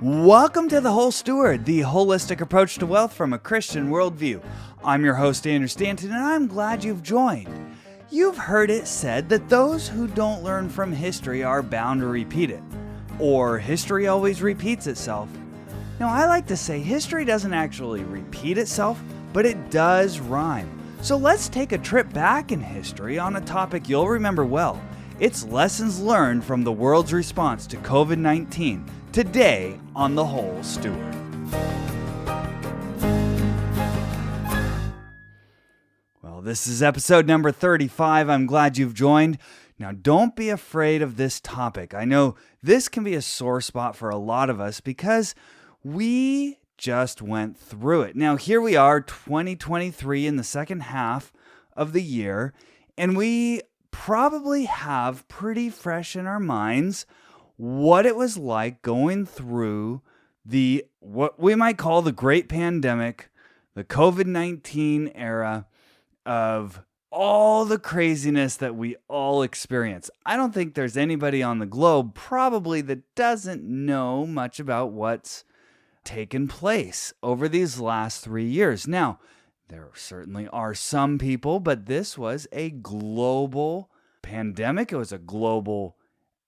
Welcome to The Whole Steward, the holistic approach to wealth from a Christian worldview. I'm your host, Andrew Stanton, and I'm glad you've joined. You've heard it said that those who don't learn from history are bound to repeat it, or history always repeats itself. Now, I like to say history doesn't actually repeat itself, but it does rhyme. So let's take a trip back in history on a topic you'll remember well. It's lessons learned from the world's response to COVID-19. Today on The Whole Steward. Well, this is episode number 35. I'm glad you've joined. Now, don't be afraid of this topic. I know this can be a sore spot for a lot of us because we just went through it. Now, here we are, 2023 in the second half of the year, and we probably have pretty fresh in our minds what it was like going through what we might call the great pandemic, the COVID-19 era of all the craziness that we all experience. I don't think there's anybody on the globe probably that doesn't know much about what's taken place over these last 3 years. Now, there certainly are some people, but this was a global pandemic. It was a global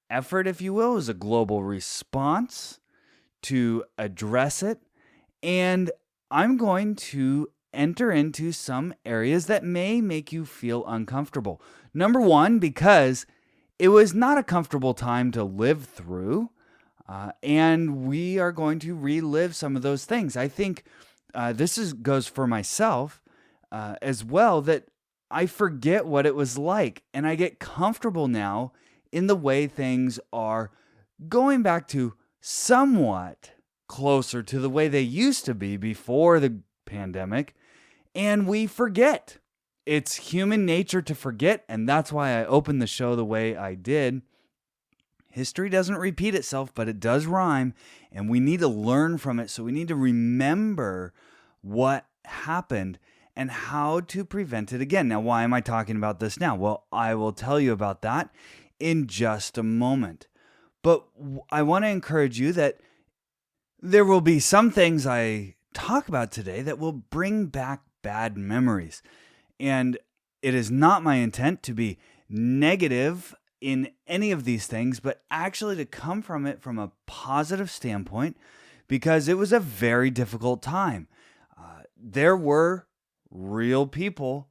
effort, if you will. It was a global response to address it. And I'm going to enter into some areas that may make you feel uncomfortable. Number one, because it was not a comfortable time to live through. And we are going to relive some of those things. I think this goes for myself as well, that I forget what it was like. And I get comfortable now in the way things are going back to somewhat closer to the way they used to be before the pandemic. And we forget. It's human nature to forget. And that's why I opened the show the way I did. History doesn't repeat itself, but it does rhyme. And we need to learn from it. So we need to remember what happened and how to prevent it again. Now, why am I talking about this now? Well, I will tell you about that in just a moment. But I want to encourage you that there will be some things I talk about today that will bring back bad memories. And it is not my intent to be negative in any of these things, but actually to come from it from a positive standpoint, because it was a very difficult time. There were real people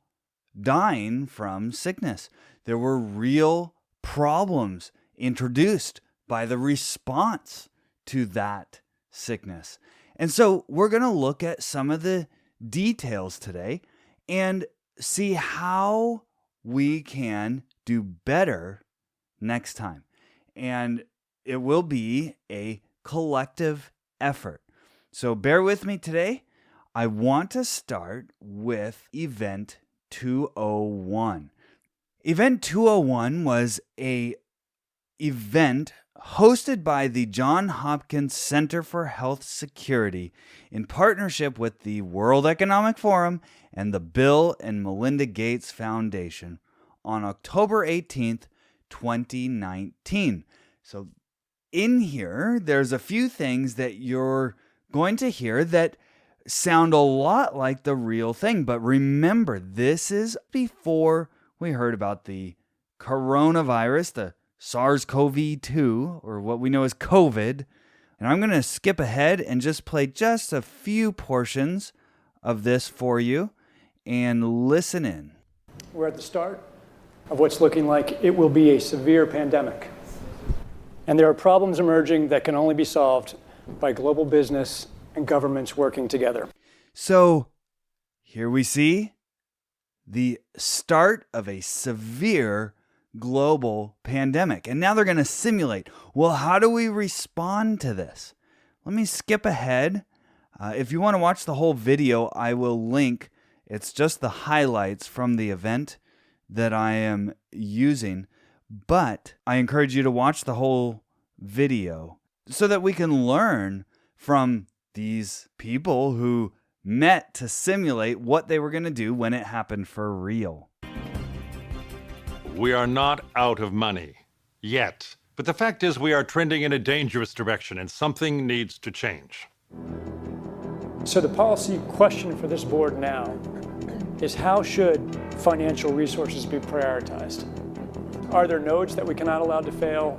dying from sickness. There were real problems introduced by the response to that sickness. And so we're going to look at some of the details today and see how we can do better next time. And it will be a collective effort. So bear with me today. I want to start with Event 201. Event 201 was an event hosted by the Johns Hopkins Center for Health Security in partnership with the World Economic Forum and the Bill and Melinda Gates Foundation on October 18th, 2019. So in here, there's a few things that you're going to hear that sound a lot like the real thing. But remember, this is before we heard about the coronavirus, the SARS-CoV-2, or what we know as COVID. And I'm going to skip ahead and just play just a few portions of this for you and listen in. We're at the start of what's looking like it will be a severe pandemic. And there are problems emerging that can only be solved by global business and governments working together. So here we see the start of a severe global pandemic. And now they're going to simulate, well, how do we respond to this? Let me skip ahead. If you want to watch the whole video, I will link. It's just the highlights from the event that I am using. But I encourage you to watch the whole video so that we can learn from these people who met to simulate what they were going to do when it happened for real. We are not out of money, yet. But the fact is we are trending in a dangerous direction and something needs to change. So the policy question for this board now is how should financial resources be prioritized? Are there nodes that we cannot allow to fail?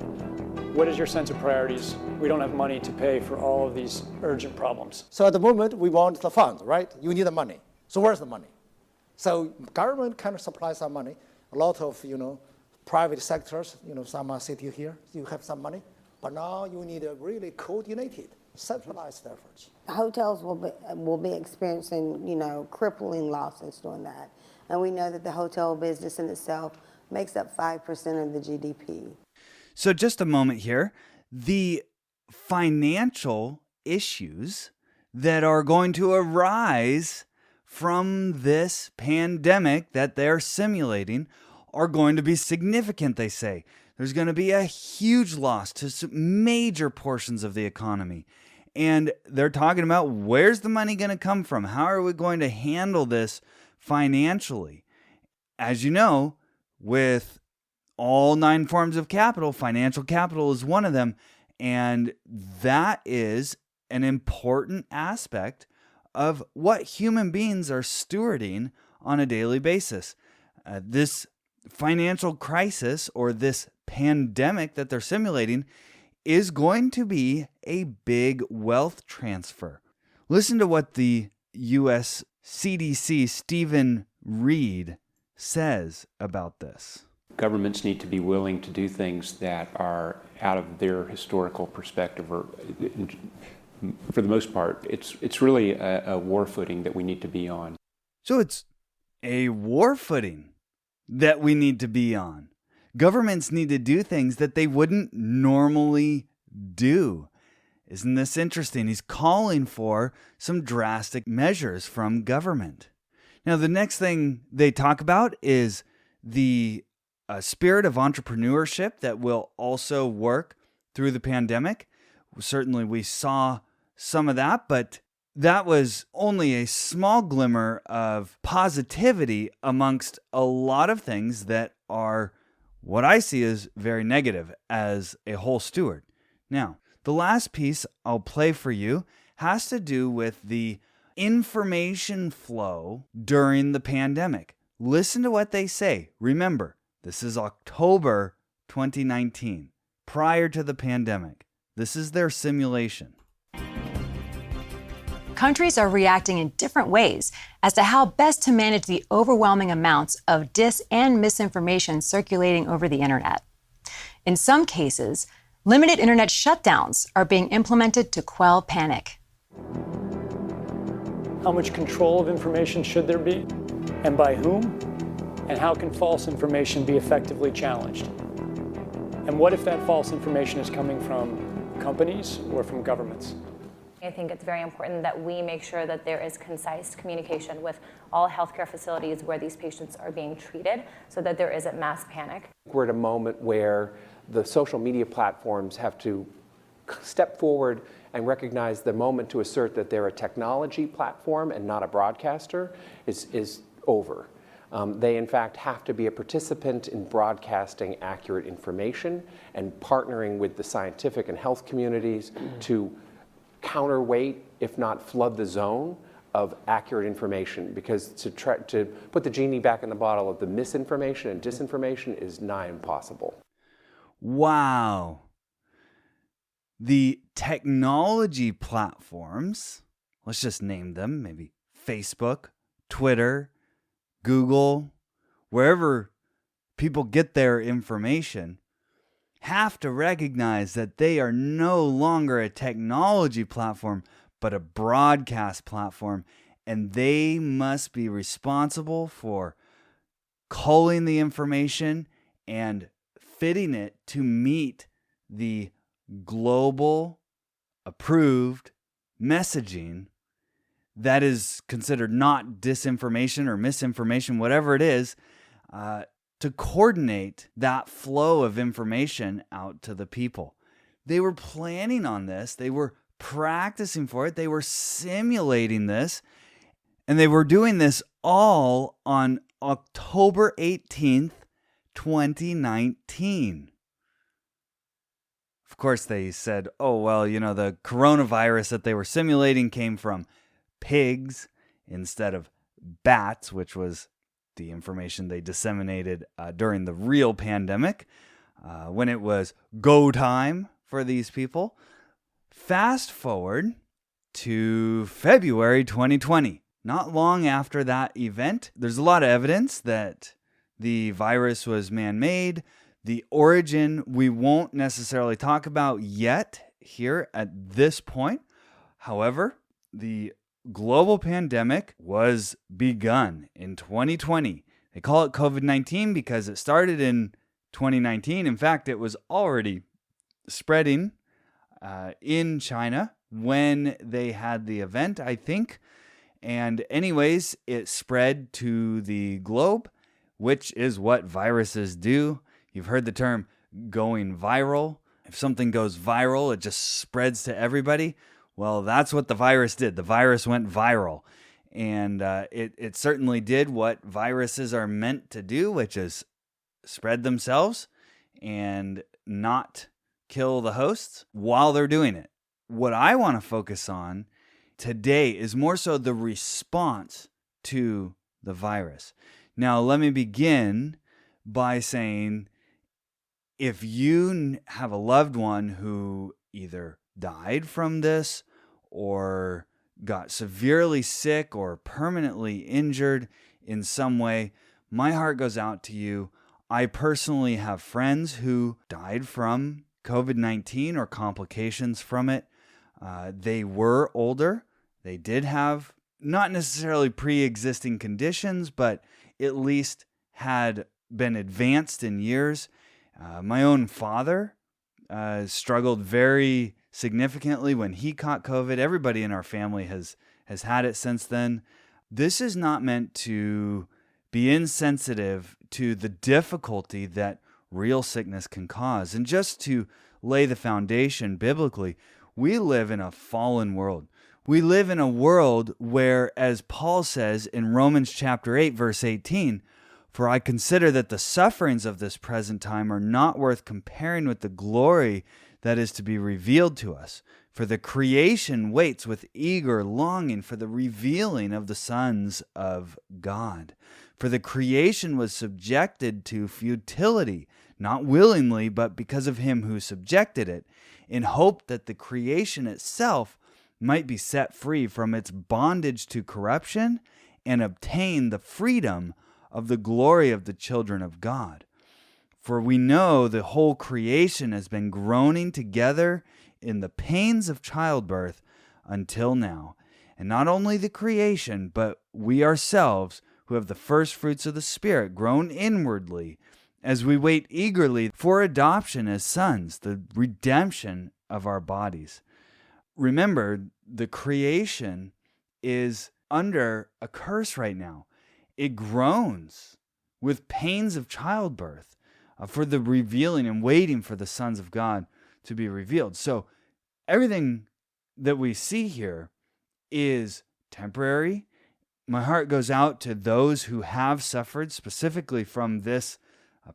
What is your sense of priorities? We don't have money to pay for all of these urgent problems. So at the moment, we want the funds, right? You need the money. So where's the money? So government kind of supplies some money. A lot of, private sectors, some are sitting here, you have some money. But now you need a really coordinated, centralized efforts. Hotels will be experiencing, crippling losses doing that. And we know that the hotel business in itself makes up 5% of the GDP. So just a moment here. The financial issues that are going to arise from this pandemic that they're simulating are going to be significant, they say. There's going to be a huge loss to major portions of the economy. And they're talking about where's the money going to come from? How are we going to handle this financially? As you know, with all 9 forms of capital, financial capital is one of them. And that is an important aspect of what human beings are stewarding on a daily basis. This financial crisis or this pandemic that they're simulating is going to be a big wealth transfer. Listen to what the U.S. CDC Stephen Reed says about this. Governments need to be willing to do things that are out of their historical perspective, or for the most part, it's really a war footing that we need to be on. So it's a war footing that we need to be on. Governments need to do things that they wouldn't normally do. Isn't this interesting? He's calling for some drastic measures from government. Now, the next thing they talk about is the spirit of entrepreneurship that will also work through the pandemic. Certainly, we saw some of that, but that was only a small glimmer of positivity amongst a lot of things that are what I see as very negative as a whole steward. Now, the last piece I'll play for you has to do with the information flow during the pandemic. Listen to what they say. Remember, this is October 2019, prior to the pandemic. This is their simulation. Countries are reacting in different ways as to how best to manage the overwhelming amounts of dis and misinformation circulating over the internet. In some cases, limited internet shutdowns are being implemented to quell panic. How much control of information should there be, and by whom? And how can false information be effectively challenged? And what if that false information is coming from companies or from governments? I think it's very important that we make sure that there is concise communication with all healthcare facilities where these patients are being treated so that there isn't mass panic. We're at a moment where the social media platforms have to step forward and recognize the moment to assert that they're a technology platform and not a broadcaster is over. They, in fact, have to be a participant in broadcasting accurate information and partnering with the scientific and health communities to counterweight, if not flood the zone of accurate information, because to put the genie back in the bottle of the misinformation and disinformation is nigh impossible. Wow. The technology platforms, let's just name them, maybe Facebook, Twitter, Google, wherever people get their information, have to recognize that they are no longer a technology platform, but a broadcast platform, and they must be responsible for culling the information and fitting it to meet the global approved messaging that is considered not disinformation or misinformation, whatever it is, to coordinate that flow of information out to the people. They were planning on this. They were practicing for it. They were simulating this. And they were doing this all on October 18th, 2019. Of course, they said, oh, well, the coronavirus that they were simulating came from pigs instead of bats, which was the information they disseminated during the real pandemic when it was go time for these people. Fast forward to February 2020. Not long after that event, there's a lot of evidence that the virus was man-made. The origin we won't necessarily talk about yet here at this point. However, the global pandemic was begun in 2020. They call it COVID-19 because it started in 2019. In fact, it was already spreading in China when they had the event, I think. And anyways, it spread to the globe, which is what viruses do. You've heard the term going viral. If something goes viral, it just spreads to everybody. Well, that's what the virus did. The virus went viral. And it certainly did what viruses are meant to do, which is spread themselves and not kill the hosts while they're doing it. What I want to focus on today is more so the response to the virus. Now, let me begin by saying, if you have a loved one who either died from this or got severely sick or permanently injured in some way, my heart goes out to you. I personally have friends who died from COVID-19 or complications from it. They were older. They did have not necessarily pre-existing conditions, but at least had been advanced in years. My own father struggled very significantly when he caught COVID. Everybody in our family has had it since then. This is not meant to be insensitive to the difficulty that real sickness can cause. And just to lay the foundation biblically, we live in a fallen world. We live in a world where, as Paul says in Romans chapter 8, verse 18, "For I consider that the sufferings of this present time are not worth comparing with the glory that is to be revealed to us. For the creation waits with eager longing for the revealing of the sons of God. For the creation was subjected to futility, not willingly, but because of him who subjected it, in hope that the creation itself might be set free from its bondage to corruption and obtain the freedom of the glory of the children of God. For we know the whole creation has been groaning together in the pains of childbirth until now. And not only the creation, but we ourselves, who have the first fruits of the Spirit, groan inwardly as we wait eagerly for adoption as sons, the redemption of our bodies." Remember, the creation is under a curse right now. It groans with pains of childbirth for the revealing and waiting for the sons of God to be revealed. So everything that we see here is temporary. My heart goes out to those who have suffered specifically from this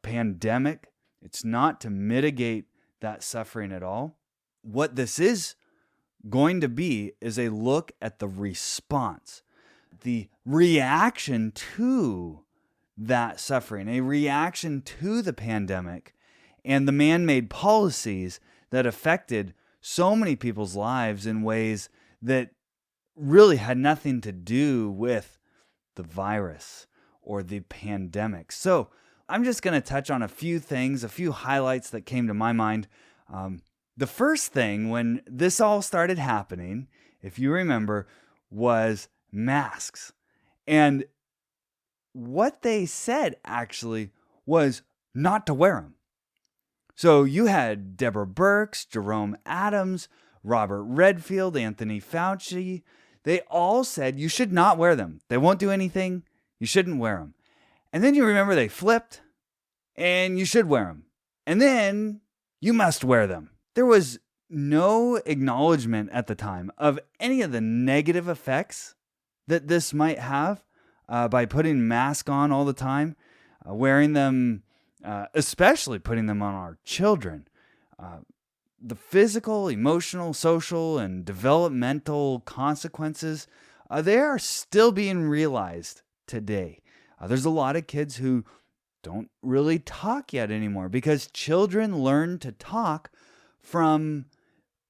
pandemic. It's not to mitigate that suffering at all. What this is going to be is a look at the response, the reaction to that suffering, a reaction to the pandemic and the man-made policies that affected so many people's lives in ways that really had nothing to do with the virus or the pandemic. So I'm just going to touch on a few things, a few highlights that came to my mind. The first thing when this all started happening, if you remember, was masks. And what they said actually was not to wear them. So you had Deborah Birx, Jerome Adams, Robert Redfield, Anthony Fauci. They all said you should not wear them. They won't do anything. You shouldn't wear them. And then you remember they flipped and you should wear them. And then you must wear them. There was no acknowledgement at the time of any of the negative effects that this might have by putting masks on all the time, wearing them, especially putting them on our children. the physical, emotional, social, and developmental consequences, they are still being realized today. There's a lot of kids who don't really talk yet anymore because children learn to talk from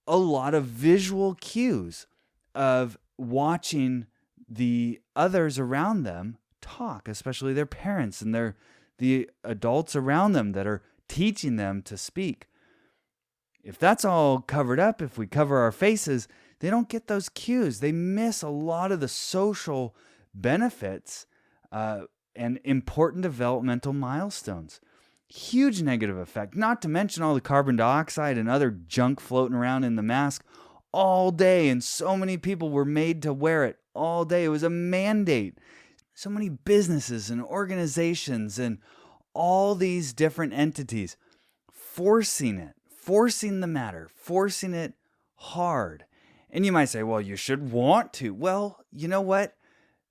a lot of visual cues of watching the others around them talk, especially their parents and the adults around them that are teaching them to speak. If that's all covered up, if we cover our faces, they don't get those cues. They miss a lot of the social benefits and important developmental milestones. Huge negative effect, not to mention all the carbon dioxide and other junk floating around in the mask all day, and so many people were made to wear it all day. It was a mandate. So many businesses and organizations and all these different entities forcing the matter, forcing it hard. And you might say, well, you should want to. Well, you know what?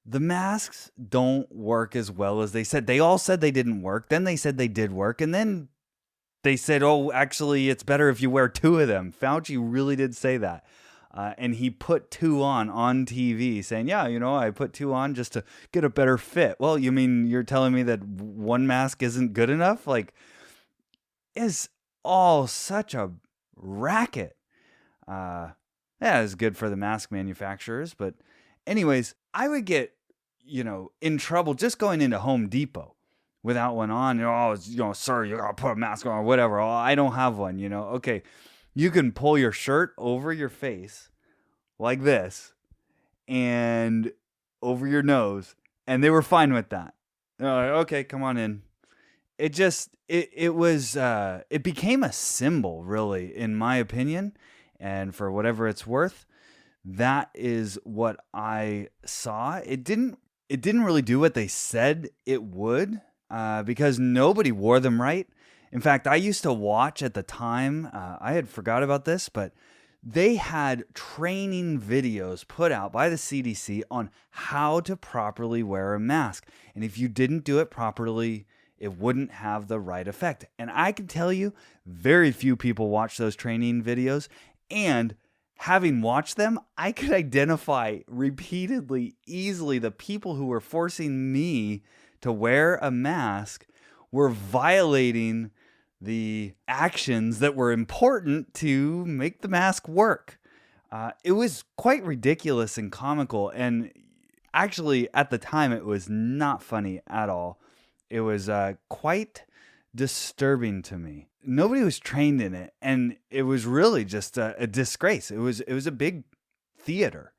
The masks don't work as well as they said. They all said they didn't work. Then they said they did work. And then they said, oh, actually, it's better if you wear 2 of them. Fauci really did say that. And he put 2 on TV saying, yeah, I put 2 on just to get a better fit. Well, you mean you're telling me that 1 mask isn't good enough? Like, it's all such a racket. Yeah, it's good for the mask manufacturers. But anyways, I would get, in trouble just going into Home Depot without one on. Sir, you gotta put a mask on or whatever. Oh, I don't have one, Okay, you can pull your shirt over your face like this and over your nose, and they were fine with that. They're like, okay, come on in. It became a symbol, really, in my opinion, and for whatever it's worth, that is what I saw. It didn't really do what they said it would, because nobody wore them right. In fact, I used to watch at the time, I had forgot about this, but they had training videos put out by the CDC on how to properly wear a mask. And if you didn't do it properly, it wouldn't have the right effect. And I can tell you, very few people watch those training videos. And having watched them, I could identify repeatedly, easily, the people who were forcing me to wear a mask were violating the actions that were important to make the mask work. It was quite ridiculous and comical. And actually, at the time, it was not funny at all. It was quite disturbing to me. Nobody was trained in it, and it was really just a disgrace. It was a big theater.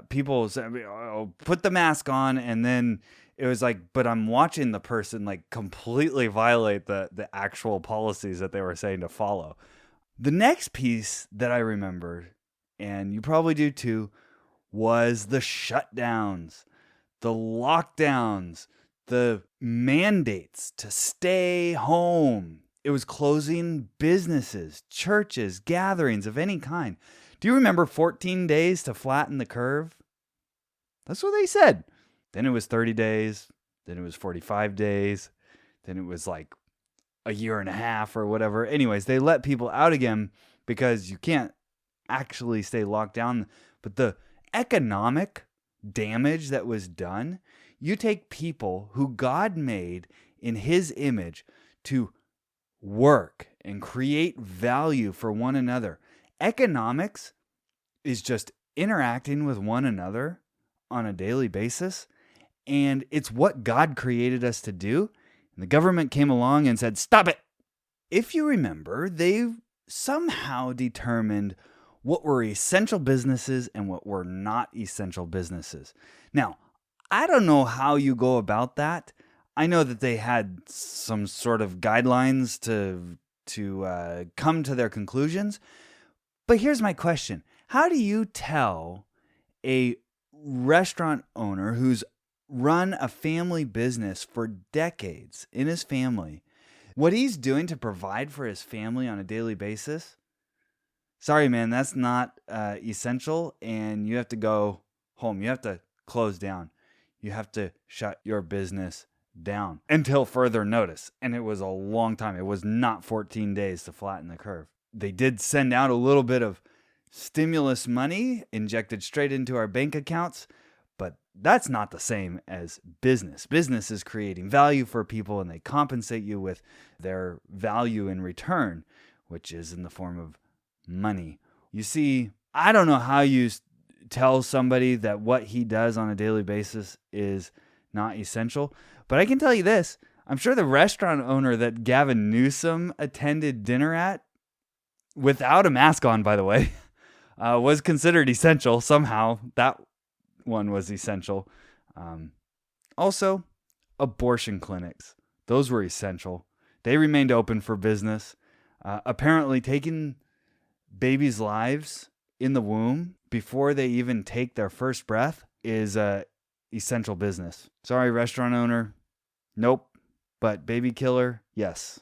People said, oh, put the mask on, and then it was like, but I'm watching the person like completely violate the actual policies that they were saying to follow. The next piece that I remembered, and you probably do too, was the shutdowns, the lockdowns, the mandates to stay home. It was closing businesses, churches, gatherings of any kind. Do you remember 14 days to flatten the curve? That's what they said. Then it was 30 days. Then it was 45 days. Then it was like a year and a half or whatever. Anyways, they let people out again because you can't actually stay locked down. But the economic damage that was done, you take people who God made in His image to work and create value for one another. Economics is just interacting with one another on a daily basis, and it's what God created us to do. And the government came along and said, stop it. If you remember, they somehow determined what were essential businesses and what were not essential businesses. Now, I don't know how you go about that. I know that they had some sort of guidelines to come to their conclusions. But here's my question. How do you tell a restaurant owner who's run a family business for decades in his family what he's doing to provide for his family on a daily basis? Sorry, man, that's not essential, and you have to go home. You have to close down. You have to shut your business down until further notice. And it was a long time. It was not 14 days to flatten the curve. They did send out a little bit of stimulus money injected straight into our bank accounts, but that's not the same as business. Business is creating value for people, and they compensate you with their value in return, which is in the form of money. You see, I don't know how you tell somebody that what he does on a daily basis is not essential, but I can tell you this. I'm sure the restaurant owner that Gavin Newsom attended dinner at, without a mask on, by the way, was considered essential somehow. That one was essential. Also, abortion clinics. Those were essential. They remained open for business. Apparently, taking babies' lives in the womb before they even take their first breath is essential business. Sorry, restaurant owner. Nope. But baby killer, yes.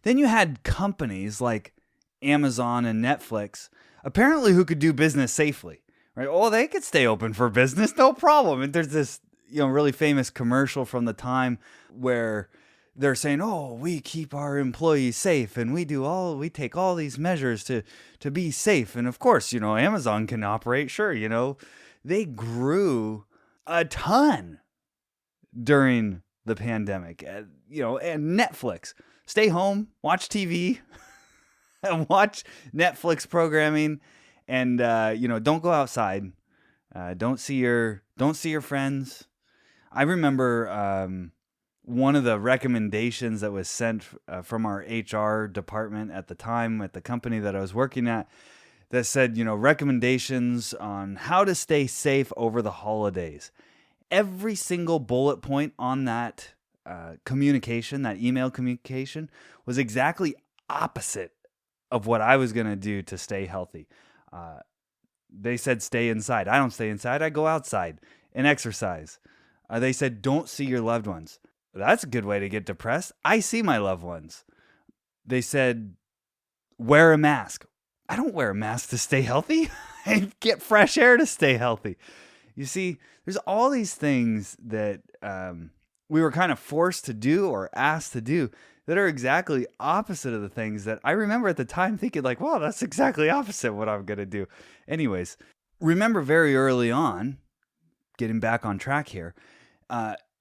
Then you had companies like Amazon and Netflix, apparently, who could do business safely, right? Oh, they could stay open for business, no problem. And there's this, really famous commercial from the time where they're saying, oh, we keep our employees safe and we take all these measures to be safe. And of course, Amazon can operate. Sure, they grew a ton during the pandemic, and Netflix, stay home, watch TV and watch Netflix programming, and don't go outside, don't see your friends. I remember one of the recommendations that was sent from our HR department at the time at the company that I was working at, that said, recommendations on how to stay safe over the holidays. Every single bullet point on that communication, that email communication, was exactly opposite of what I was going to do to stay healthy. They said stay inside. I don't stay inside. I go outside and exercise. They said don't see your loved ones. That's a good way to get depressed. I see my loved ones. They said wear a mask. I don't wear a mask to stay healthy. I get fresh air to stay healthy. You see, there's all these things that we were kind of forced to do or asked to do that are exactly opposite of the things that I remember at the time thinking like, well, that's exactly opposite what I'm going to do. Anyways, remember very early on, getting back on track here,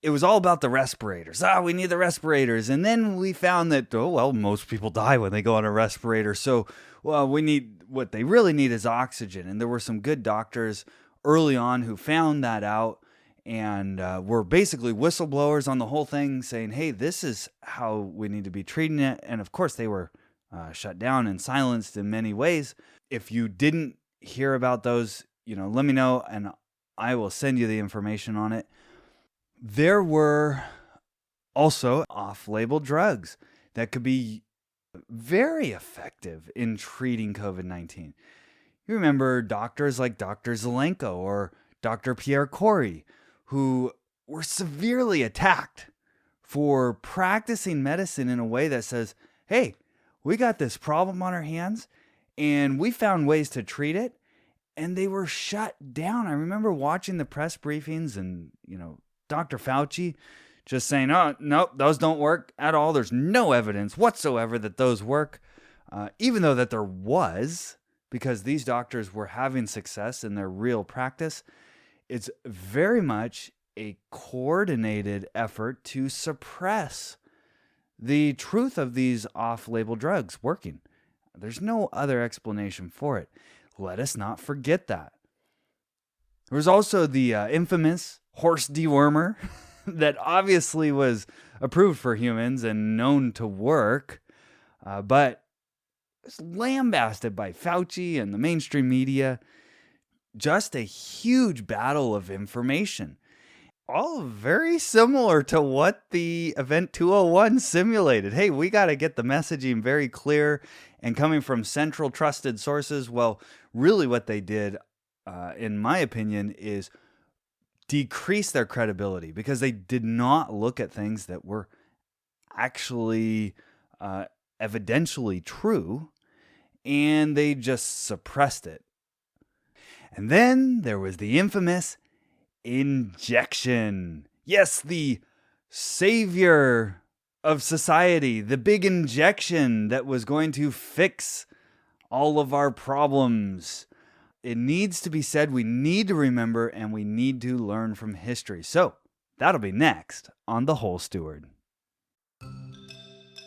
it was all about the respirators. We need the respirators. And then we found that, most people die when they go on a respirator. So, what they really need is oxygen. And there were some good doctors early on who found that out and were basically whistleblowers on the whole thing, saying, hey, this is how we need to be treating it. And of course, they were shut down and silenced in many ways. If you didn't hear about those, let me know and I will send you the information on it. There were also off-label drugs that could be very effective in treating COVID-19. You remember doctors like Dr. Zelenko or Dr. Pierre Corey, who were severely attacked for practicing medicine in a way that says, hey, we got this problem on our hands and we found ways to treat it, and they were shut down. I remember watching the press briefings and, Dr. Fauci just saying, oh, nope, those don't work at all. There's no evidence whatsoever that those work, even though that there was, because these doctors were having success in their real practice. It's very much a coordinated effort to suppress the truth of these off-label drugs working. There's no other explanation for it. Let us not forget that. There was also the infamous horse dewormer that obviously was approved for humans and known to work, but it's lambasted by Fauci and the mainstream media. Just a huge battle of information. All very similar to what the Event 201 simulated. Hey, we got to get the messaging very clear and coming from central trusted sources. Well, really what they did, in my opinion, is decrease their credibility because they did not look at things that were actually evidentially true, and they just suppressed it. And then there was the infamous injection. Yes, the savior of society, the big injection that was going to fix all of our problems. It needs to be said, we need to remember, and we need to learn from history. So, that'll be next on The Whole Steward.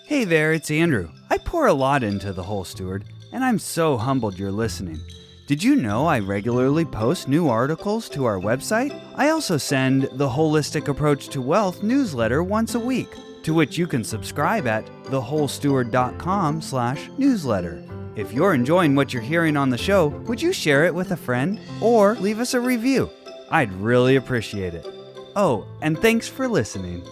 Hey there, it's Andrew. I pour a lot into The Whole Steward, and I'm so humbled you're listening. Did you know I regularly post new articles to our website? I also send the Holistic Approach to Wealth newsletter once a week, to which you can subscribe at thewholesteward.com/newsletter. If you're enjoying what you're hearing on the show, would you share it with a friend or leave us a review? I'd really appreciate it. Oh, and thanks for listening.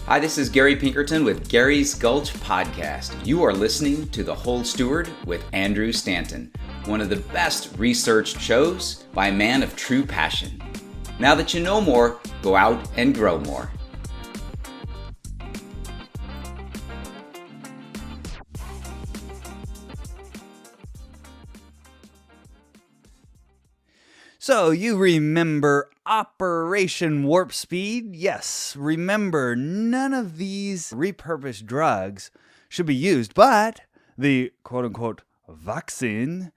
Hi, this is Gary Pinkerton with Gary's Gulch Podcast. You are listening to The Whole Steward with Andrew Stanton, one of the best researched shows by a man of true passion. Now that you know more, go out and grow more. So you remember Operation Warp Speed? Yes, remember none of these repurposed drugs should be used, but the quote-unquote vaccine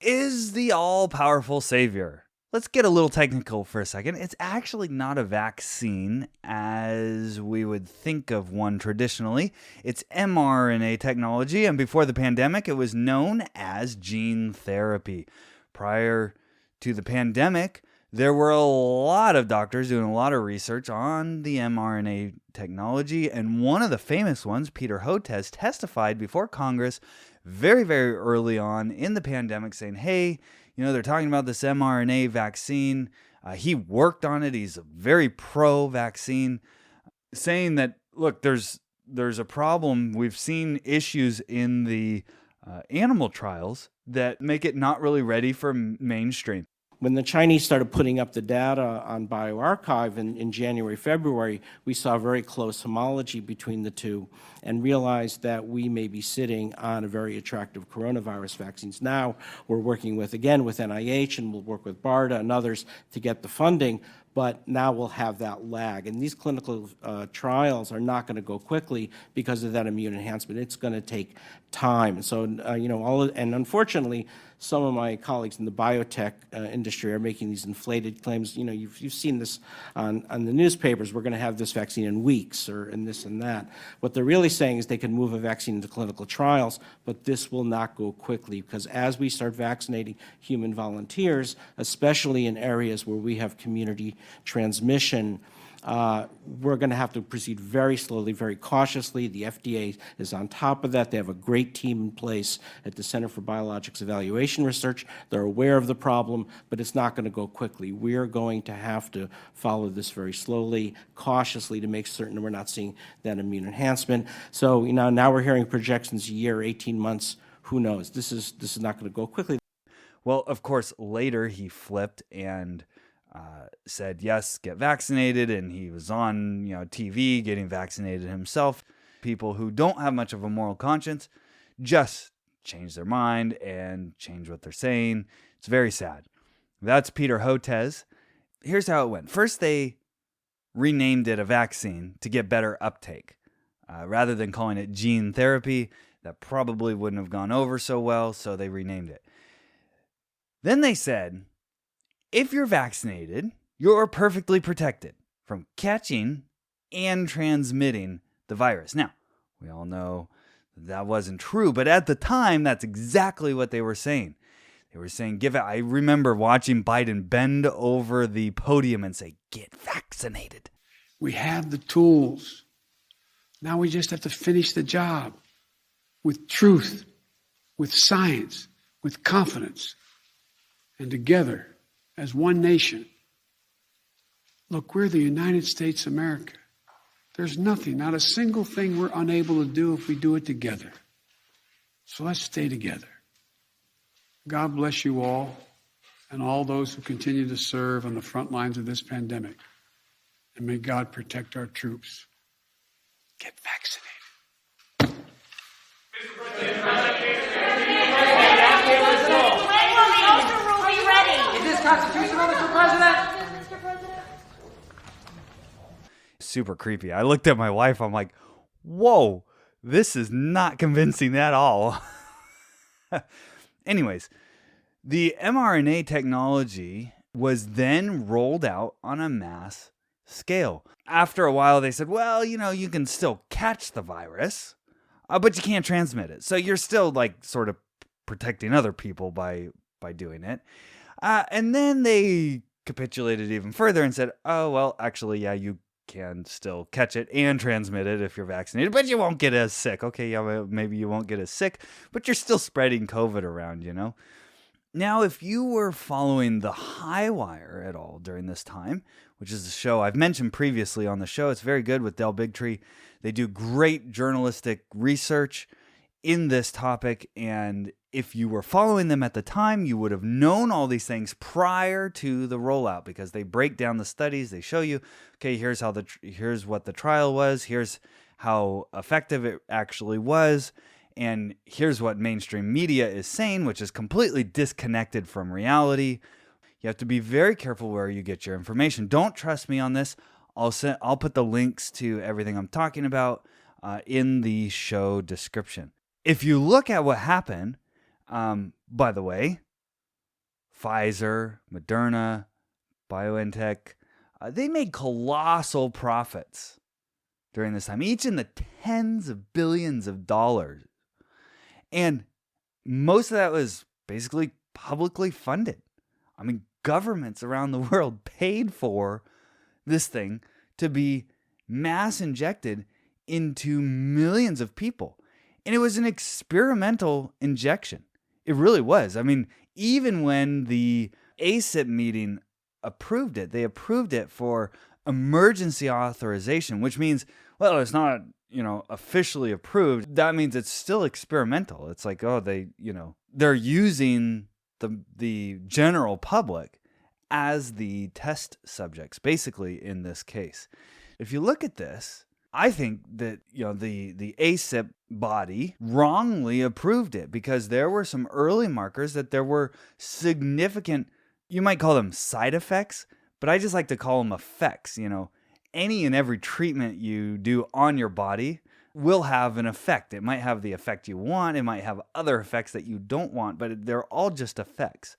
is the all-powerful savior. Let's get a little technical for a second. It's actually not a vaccine as we would think of one traditionally. It's mRNA technology, and before the pandemic, it was known as gene therapy. Prior to the pandemic, there were a lot of doctors doing a lot of research on the mRNA technology, and one of the famous ones, Peter Hotez, testified before Congress very, very early on in the pandemic saying, hey, they're talking about this mRNA vaccine. He worked on it. He's very pro-vaccine, saying that, look, there's a problem. We've seen issues in the animal trials that make it not really ready for mainstream. When the Chinese started putting up the data on bioRxiv in January, February, we saw very close homology between the two and realized that we may be sitting on a very attractive coronavirus vaccines. Now we're working with NIH, and we'll work with BARDA and others to get the funding, but now we'll have that lag. And these clinical trials are not going to go quickly because of that immune enhancement. It's going to take time. So, and unfortunately, some of my colleagues in the biotech industry are making these inflated claims. You've seen this on the newspapers. We're going to have this vaccine in weeks or in this and that. What they're really saying is they can move a vaccine into clinical trials, but this will not go quickly because as we start vaccinating human volunteers, especially in areas where we have community transmission, we're going to have to proceed very slowly, very cautiously. The FDA is on top of that. They have a great team in place at the Center for Biologics Evaluation Research. They're aware of the problem, but it's not going to go quickly. We're going to have to follow this very slowly, cautiously, to make certain that we're not seeing that immune enhancement. So now we're hearing projections a year, 18 months. Who knows? This is not going to go quickly. Well, of course, later he flipped and said, yes, get vaccinated, and he was on TV getting vaccinated himself. People who don't have much of a moral conscience just change their mind and change what they're saying. It's very sad. That's Peter Hotez. Here's how it went. First, they renamed it a vaccine to get better uptake. Rather than calling it gene therapy, that probably wouldn't have gone over so well, so they renamed it. Then they said, if you're vaccinated, you're perfectly protected from catching and transmitting the virus. Now, we all know that wasn't true, but at the time, that's exactly what they were saying. They were saying, I remember watching Biden bend over the podium and say, get vaccinated. We have the tools. Now we just have to finish the job with truth, with science, with confidence, and together as one nation. Look, we're the United States of America. There's nothing, not a single thing we're unable to do if we do it together. So let's stay together. God bless you all and all those who continue to serve on the front lines of this pandemic. And may God protect our troops. Get vaccinated. Mr. President, constitutional, Mr. President. Super creepy. I looked at my wife. I'm like, whoa, this is not convincing at all. Anyways, the mRNA technology was then rolled out on a mass scale. After a while, they said, well, you can still catch the virus, but you can't transmit it. So you're still like sort of protecting other people by doing it. And then they capitulated even further and said, oh, well, actually, yeah, you can still catch it and transmit it if you're vaccinated, but you won't get as sick. Okay, yeah, maybe you won't get as sick, but you're still spreading COVID around, Now, if you were following The High Wire at all during this time, which is a show I've mentioned previously on the show, it's very good with Del Bigtree. They do great journalistic research in this topic, and if you were following them at the time, you would have known all these things prior to the rollout, because they break down the studies. They show you, okay, here's what the trial was, here's how effective it actually was, and here's what mainstream media is saying, which is completely disconnected from reality. You have to be very careful where you get your information. Don't trust me on this. I'll put the links to everything I'm talking about in the show description. If you look at what happened, by the way, Pfizer, Moderna, BioNTech, they made colossal profits during this time, each in the tens of billions of dollars. And most of that was basically publicly funded. I mean, governments around the world paid for this thing to be mass injected into millions of people. And it was an experimental injection. It really was. I mean, even when the ACIP meeting approved it, they approved it for emergency authorization, which means, well, it's not, officially approved. That means it's still experimental. It's like, oh, they're using the general public as the test subjects, basically, in this case. If you look at this, I think that the ACIP body wrongly approved it because there were some early markers that there were significant, you might call them side effects, but I just like to call them effects. Any and every treatment you do on your body will have an effect. It might have the effect you want. It might have other effects that you don't want, but they're all just effects.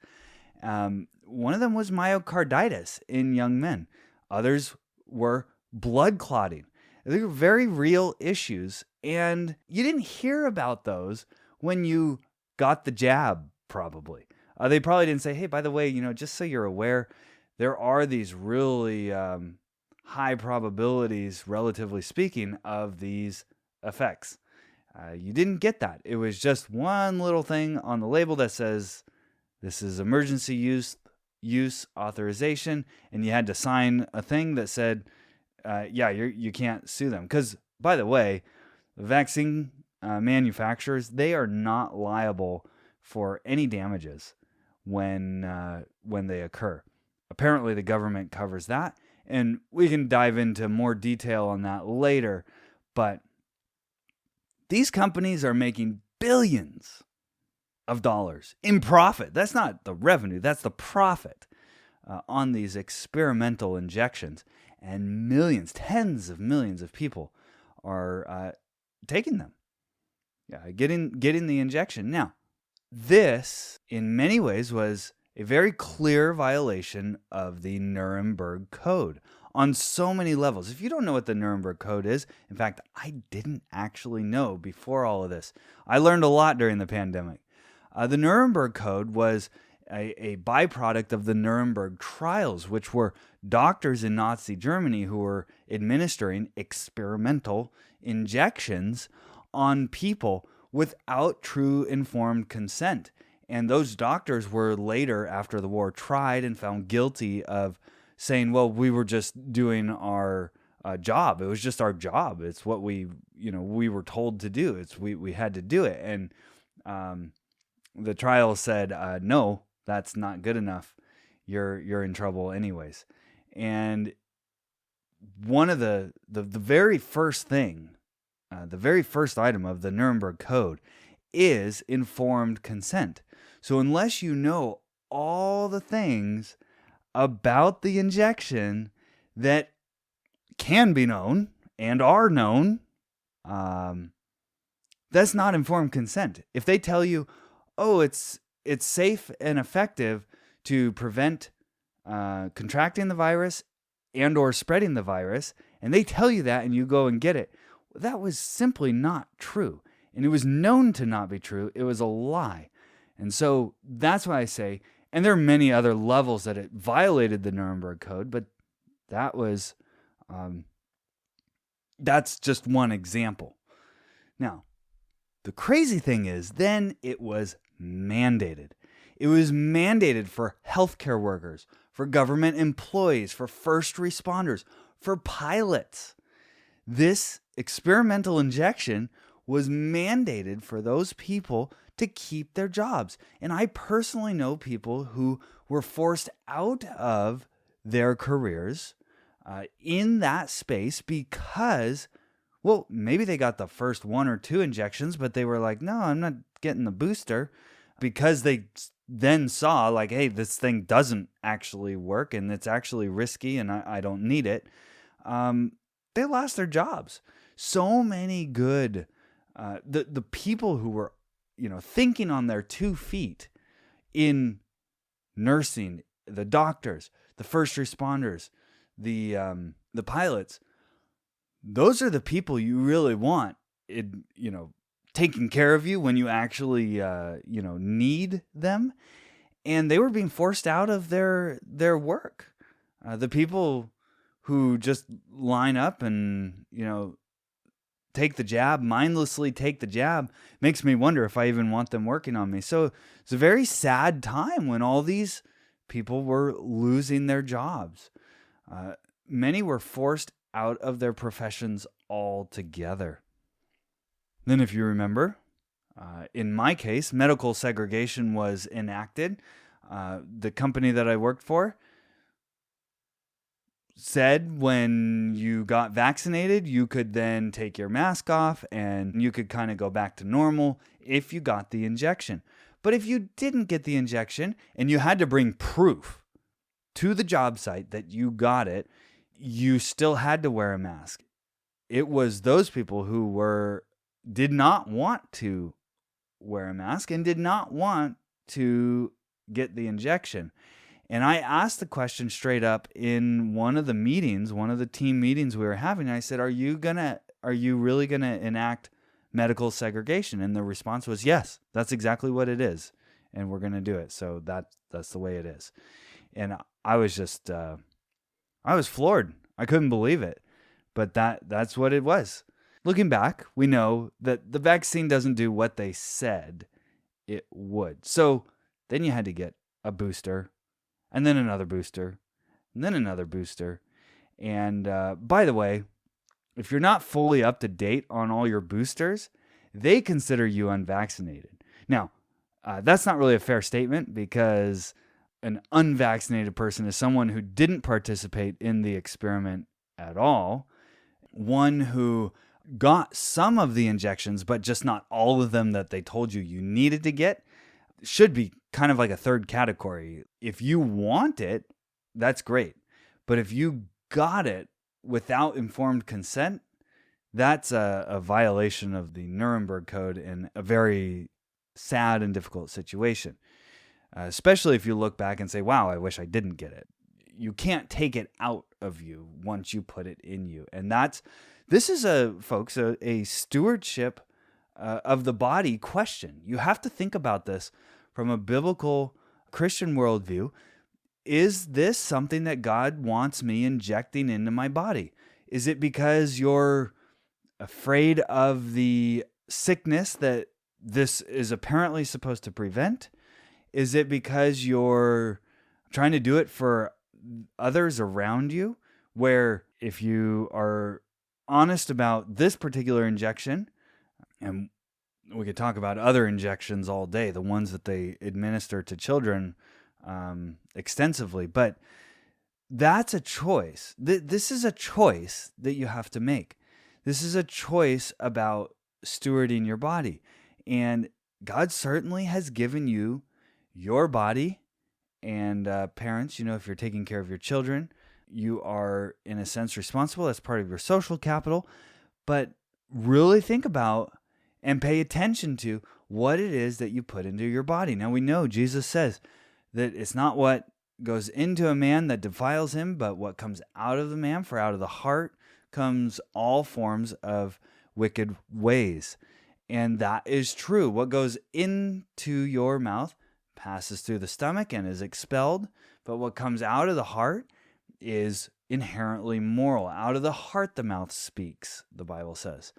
One of them was myocarditis in young men. Others were blood clotting. They were very real issues, and you didn't hear about those when you got the jab, probably. They probably didn't say, hey, by the way, just so you're aware, there are these really high probabilities, relatively speaking, of these effects. You didn't get that. It was just one little thing on the label that says, this is emergency use authorization, and you had to sign a thing that said, you can't sue them. Because, by the way, the vaccine manufacturers, they are not liable for any damages when they occur. Apparently, the government covers that, and we can dive into more detail on that later. But these companies are making billions of dollars in profit. That's not the revenue, that's the profit on these experimental injections. And millions, tens of millions of people are taking them, getting the injection. Now, this, in many ways, was a very clear violation of the Nuremberg Code on so many levels. If you don't know what the Nuremberg Code is, in fact, I didn't actually know before all of this. I learned a lot during the pandemic. The Nuremberg Code was a byproduct of the Nuremberg trials, which were doctors in Nazi Germany who were administering experimental injections on people without true informed consent. And those doctors were later, after the war, tried and found guilty of saying, well, we were just doing our job. It was just our job. It's what we were told to do. We had to do it. And the trial said, no, that's not good enough. You're in trouble anyways. And one of the very first thing, the very first item of the Nuremberg Code is informed consent. So unless you know all the things about the injection that can be known and are known, that's not informed consent. If they tell you, oh, it's safe and effective to prevent contracting the virus and or spreading the virus, and they tell you that and you go and get it, that was simply not true. And it was known to not be true. It was a lie. And so that's why I say, and there are many other levels that it violated the Nuremberg Code, but that was, that's just one example. Now, the crazy thing is, then it was mandated. It was mandated for healthcare workers, for government employees, for first responders, for pilots. This experimental injection was mandated for those people to keep their jobs. And I personally know people who were forced out of their careers in that space because, well, maybe they got the first 1 or 2 injections, but they were like, no, I'm not getting the booster, because they then saw like, hey, this thing doesn't actually work and it's actually risky and I don't need it. They lost their jobs. So many good, the people who were, thinking on their 2 feet in nursing, the doctors, the first responders, the pilots, those are the people you really want, taking care of you when you actually, need them. And they were being forced out of their work. The people who just line up and, take the jab, mindlessly take the jab, makes me wonder if I even want them working on me. So it's a very sad time when all these people were losing their jobs. Many were forced out of their professions altogether. Then, if you remember, in my case, medical segregation was enacted. The company that I worked for said when you got vaccinated, you could then take your mask off and you could kind of go back to normal if you got the injection. But if you didn't get the injection and you had to bring proof to the job site that you got it, you still had to wear a mask. It was those people who did not want to wear a mask and did not want to get the injection. And I asked the question straight up in one of the meetings, one of the team meetings we were having. I said, are you really gonna enact medical segregation? And the response was, yes, that's exactly what it is. And we're gonna do it. So that's the way it is. And I was just, I was floored. I couldn't believe it. But that's what it was. Looking back, we know that the vaccine doesn't do what they said it would. So then you had to get a booster, and then another booster, and then another booster. And by the way, if you're not fully up to date on all your boosters, they consider you unvaccinated. Now, that's not really a fair statement, because an unvaccinated person is someone who didn't participate in the experiment at all, one who got some of the injections, but just not all of them that they told you needed to get, should be kind of like a third category. If you want it, that's great. But if you got it without informed consent, that's a violation of the Nuremberg Code and a very sad and difficult situation. Especially if you look back and say, wow, I wish I didn't get it. You can't take it out of you once you put it in you. And this is folks, a stewardship of the body question. You have to think about this from a biblical Christian worldview. Is this something that God wants me injecting into my body? Is it because you're afraid of the sickness that this is apparently supposed to prevent? Is it because you're trying to do it for others around you, where if you are honest about this particular injection, and we could talk about other injections all day, the ones that they administer to children extensively, but that's a choice. This is a choice that you have to make. This is a choice about stewarding your body. And God certainly has given you your body And parents, if you're taking care of your children, you are, in a sense, responsible as part of your social capital. But really think about and pay attention to what it is that you put into your body. Now, we know Jesus says that it's not what goes into a man that defiles him, but what comes out of the man, for out of the heart comes all forms of wicked ways. And that is true. What goes into your mouth passes through the stomach and is expelled, but what comes out of the heart is inherently moral. Out of the heart the mouth speaks, the Bible says.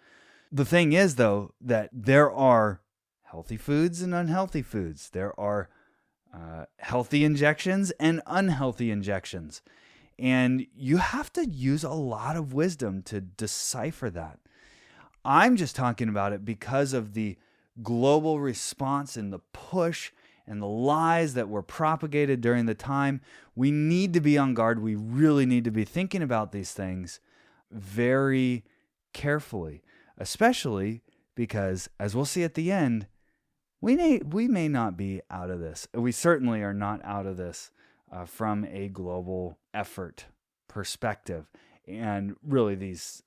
The thing is, though, that there are healthy foods and unhealthy foods. There are healthy injections and unhealthy injections. And you have to use a lot of wisdom to decipher that. I'm just talking about it because of the global response and the push and the lies that were propagated during the time. We need to be on guard. We really need to be thinking about these things very carefully, especially because, as we'll see at the end, we may not be out of this. We certainly are not out of this from a global effort perspective. And really these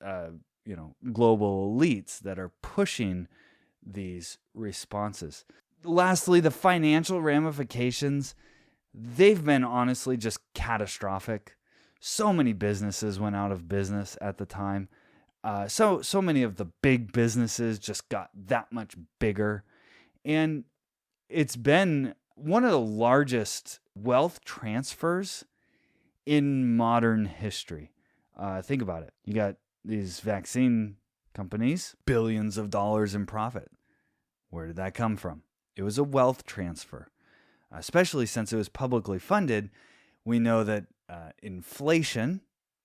global elites that are pushing these responses. Lastly, the financial ramifications, they've been honestly just catastrophic. So many businesses went out of business at the time. So many of the big businesses just got that much bigger. And it's been one of the largest wealth transfers in modern history. Think about it. You got these vaccine companies, billions of dollars in profit. Where did that come from? It was a wealth transfer. Especially since it was publicly funded, we know that inflation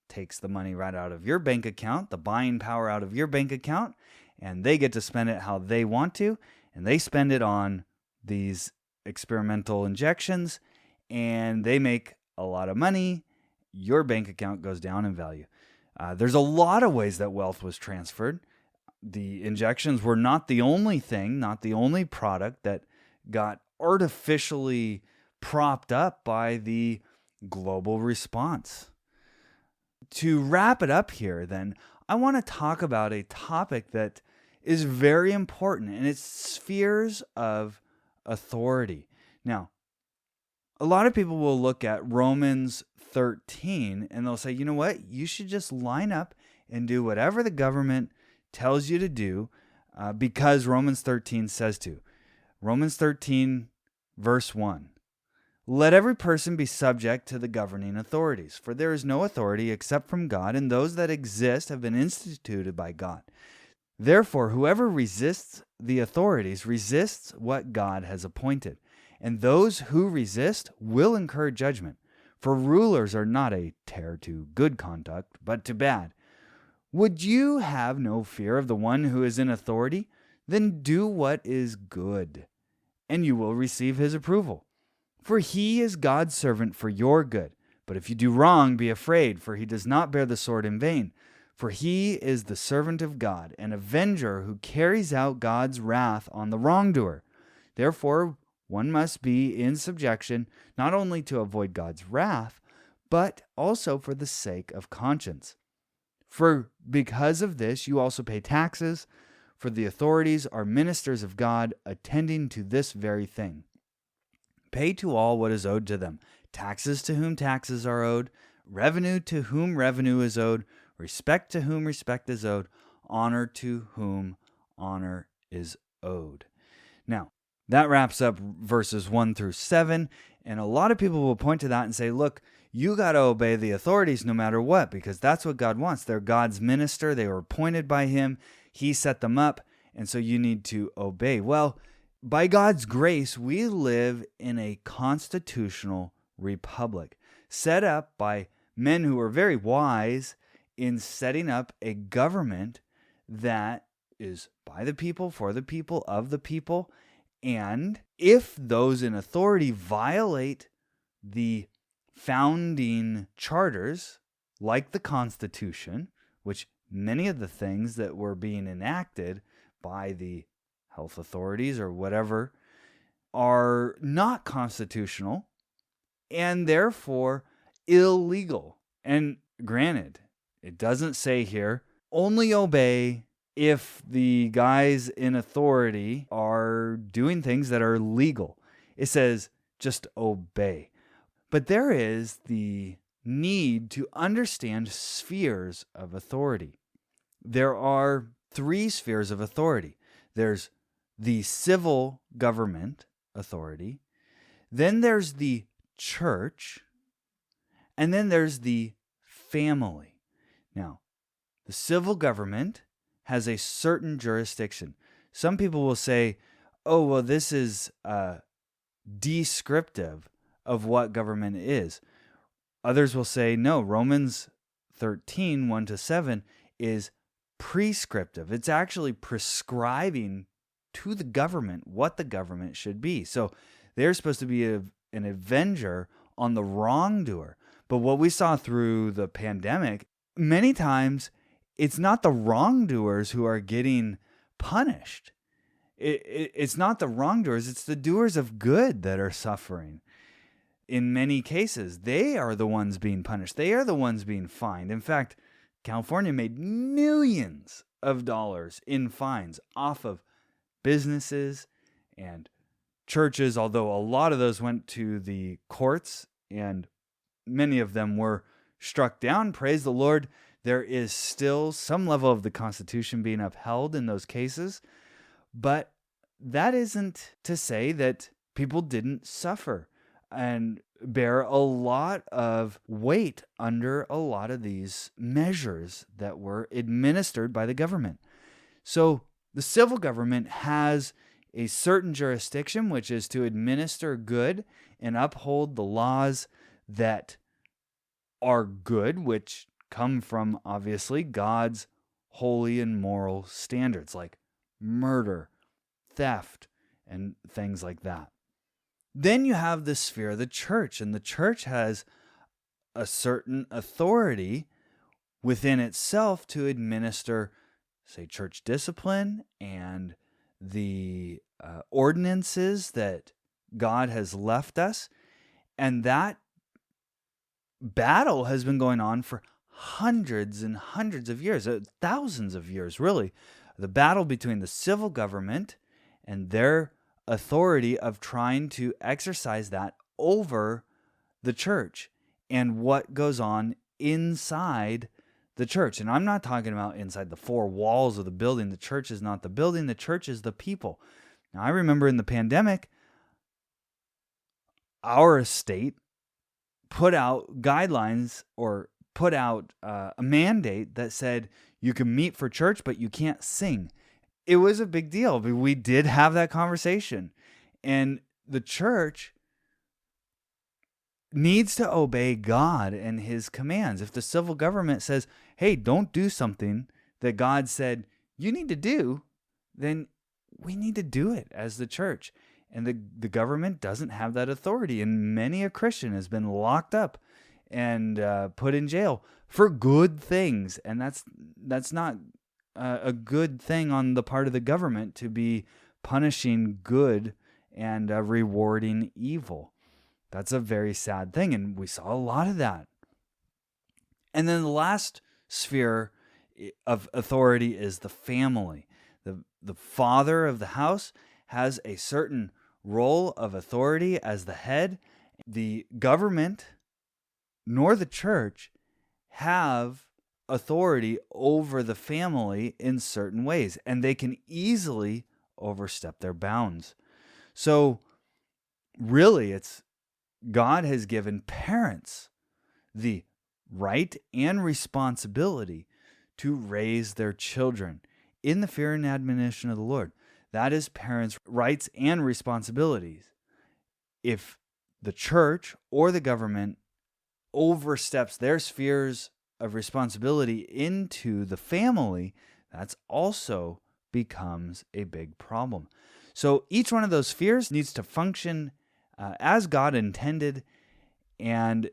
takes the money right out of your bank account, the buying power out of your bank account, and they get to spend it how they want to, and they spend it on these experimental injections, and they make a lot of money. Your bank account goes down in value. There's a lot of ways that wealth was transferred. The injections were not the only thing, not the only product that got artificially propped up by the global response. To wrap it up here, then, I want to talk about a topic that is very important, and it's spheres of authority. Now, a lot of people will look at Romans 13 and they'll say, you know what? You should just line up and do whatever the government tells you to do because Romans 13 says to. Romans 13, verse 1. Let every person be subject to the governing authorities, for there is no authority except from God, and those that exist have been instituted by God. Therefore, whoever resists the authorities resists what God has appointed, and those who resist will incur judgment. For rulers are not a terror to good conduct, but to bad. Would you have no fear of the one who is in authority? Then do what is good, and you will receive his approval. For he is God's servant for your good. But if you do wrong, be afraid, for he does not bear the sword in vain. For he is the servant of God, an avenger who carries out God's wrath on the wrongdoer. Therefore, one must be in subjection, not only to avoid God's wrath, but also for the sake of conscience. For because of this, you also pay taxes, for the authorities are ministers of God, attending to this very thing. Pay to all what is owed to them, taxes to whom taxes are owed, revenue to whom revenue is owed, respect to whom respect is owed, honor to whom honor is owed. Now, that wraps up verses 1 through 7, and a lot of people will point to that and say, look, you got to obey the authorities no matter what, because that's what God wants. They're God's minister. They were appointed by him. He set them up, and so you need to obey. Well, by God's grace, we live in a constitutional republic set up by men who are very wise in setting up a government that is by the people, for the people, of the people. And if those in authority violate the founding charters, like the Constitution, which many of the things that were being enacted by the health authorities or whatever are not constitutional, and therefore illegal. And granted, it doesn't say here, only obey if the guys in authority are doing things that are legal. It says just obey. But there is the need to understand spheres of authority. There are 3 spheres of authority. There's the civil government authority, then there's the church, and then there's the family. Now, the civil government has a certain jurisdiction. Some people will say, oh, well, this is descriptive of what government is. Others will say, no, Romans 13, 1-7 is prescriptive. It's actually prescribing to the government what the government should be. So they're supposed to be an avenger on the wrongdoer. But what we saw through the pandemic, many times it's not the wrongdoers who are getting punished. It's not the wrongdoers, it's the doers of good that are suffering. In many cases, they are the ones being punished. They are the ones being fined. In fact, California made millions of dollars in fines off of businesses and churches, although a lot of those went to the courts and many of them were struck down. Praise the Lord, there is still some level of the Constitution being upheld in those cases. But that isn't to say that people didn't suffer and bear a lot of weight under a lot of these measures that were administered by the government. So the civil government has a certain jurisdiction, which is to administer good and uphold the laws that are good, which come from, obviously, God's holy and moral standards, like murder, theft, and things like that. Then you have the sphere of the church, and the church has a certain authority within itself to administer, say, church discipline and the ordinances that God has left us. And that battle has been going on for hundreds and hundreds of years, thousands of years, really. The battle between the civil government and their authority of trying to exercise that over the church and what goes on inside the church. And I'm not talking about inside the 4 walls of the building. The church is not the building. The church is the people. Now, I remember in the pandemic, our estate put out guidelines or put out a mandate that said you can meet for church, but you can't sing. It was a big deal. But we did have that conversation. And the church needs to obey God and his commands. If the civil government says, hey, don't do something that God said you need to do, then we need to do it as the church. And the government doesn't have that authority. And many a Christian has been locked up and put in jail for good things. And that's not a good thing on the part of the government to be punishing good and rewarding evil. That's a very sad thing, and we saw a lot of that. And then the last sphere of authority is the family. The father of the house has a certain role of authority as the head. The government nor the church have authority over the family in certain ways, and they can easily overstep their bounds. So really, it's God has given parents the right and responsibility to raise their children in the fear and admonition of the Lord. That is parents' rights and responsibilities. If the church or the government oversteps their spheres of responsibility into the family, that's also becomes a big problem. So each one of those spheres needs to function as God intended, and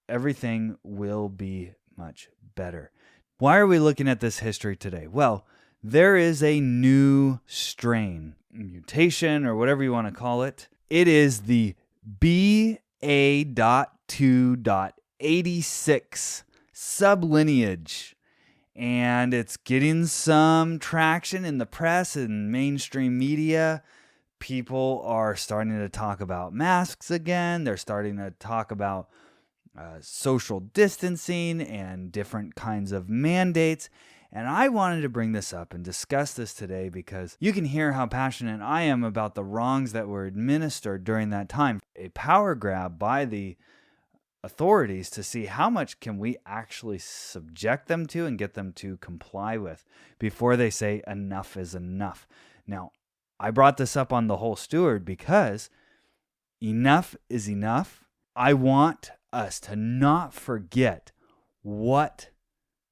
everything will be much better. Why are we looking at this history today? Well, there is a new strain, mutation, or whatever you want to call it. It is the B A.2.86 sublineage. And it's getting some traction in the press and mainstream media. People are starting to talk about masks again. They're starting to talk about social distancing and different kinds of mandates. And I wanted to bring this up and discuss this today because you can hear how passionate I am about the wrongs that were administered during that time. A power grab by the authorities to see how much can we actually subject them to and get them to comply with before they say enough is enough. Now, I brought this up on The Whole Steward because enough is enough. I want us to not forget what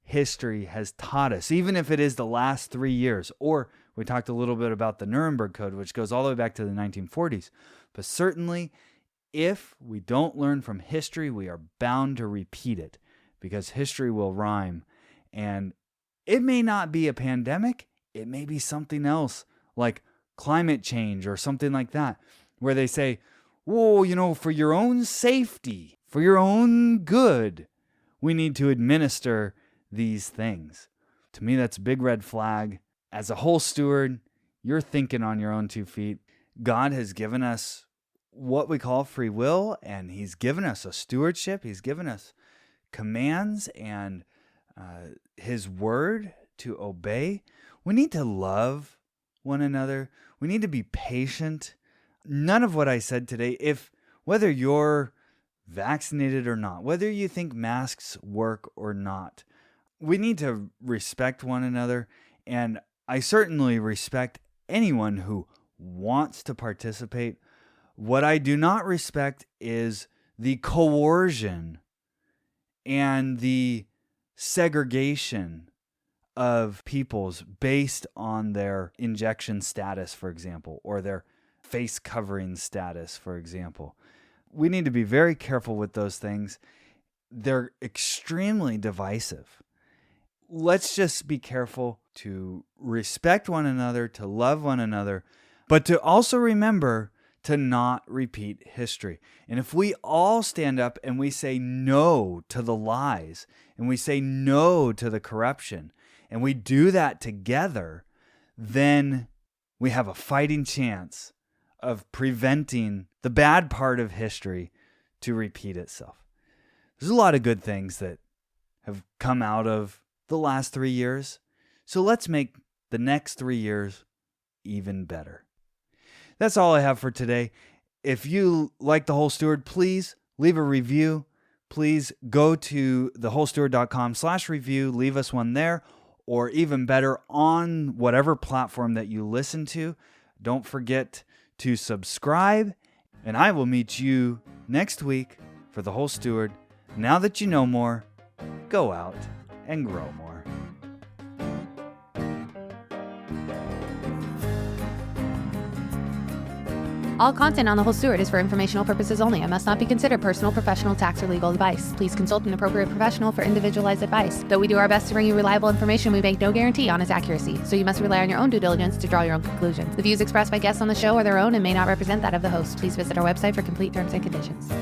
history has taught us, even if it is the last 3 years. Or we talked a little bit about the Nuremberg Code, which goes all the way back to the 1940s. But certainly, if we don't learn from history, we are bound to repeat it because history will rhyme. And it may not be a pandemic. It may be something else like climate change or something like that, where they say, whoa, for your own safety, for your own good, we need to administer these things. To me, that's a big red flag. As a whole steward, you're thinking on your own 2 feet. God has given us what we call free will, and he's given us a stewardship. He's given us commands and his word to obey. We need to love one another. We need to be patient. None of what I said today, whether you're vaccinated or not, whether you think masks work or not, we need to respect one another. And I certainly respect anyone who wants to participate. What I do not respect is the coercion and the segregation of peoples based on their injection status, for example, or their face covering status, for example. We need to be very careful with those things. They're extremely divisive. Let's just be careful to respect one another, to love one another, but to also remember to not repeat history. And if we all stand up and we say no to the lies, and we say no to the corruption, and we do that together, then we have a fighting chance of preventing the bad part of history to repeat itself. There's a lot of good things that have come out of the last 3 years. So let's make the next 3 years even better. That's all I have for today. If you like The Whole Steward, please leave a review. Please go to thewholesteward.com/review. Leave us one there, or even better, on whatever platform that you listen to. Don't forget to subscribe, and I will meet you next week for The Whole Steward. Now that you know more, go out and grow more. All content on The Whole Steward is for informational purposes only and must not be considered personal, professional, tax, or legal advice. Please consult an appropriate professional for individualized advice. Though we do our best to bring you reliable information, we make no guarantee on its accuracy, so you must rely on your own due diligence to draw your own conclusions. The views expressed by guests on the show are their own and may not represent that of the host. Please visit our website for complete terms and conditions.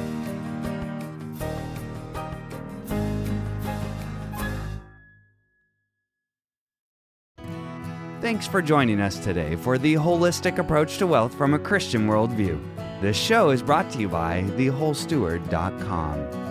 Thanks for joining us today for the holistic approach to wealth from a Christian worldview. This show is brought to you by thewholesteward.com.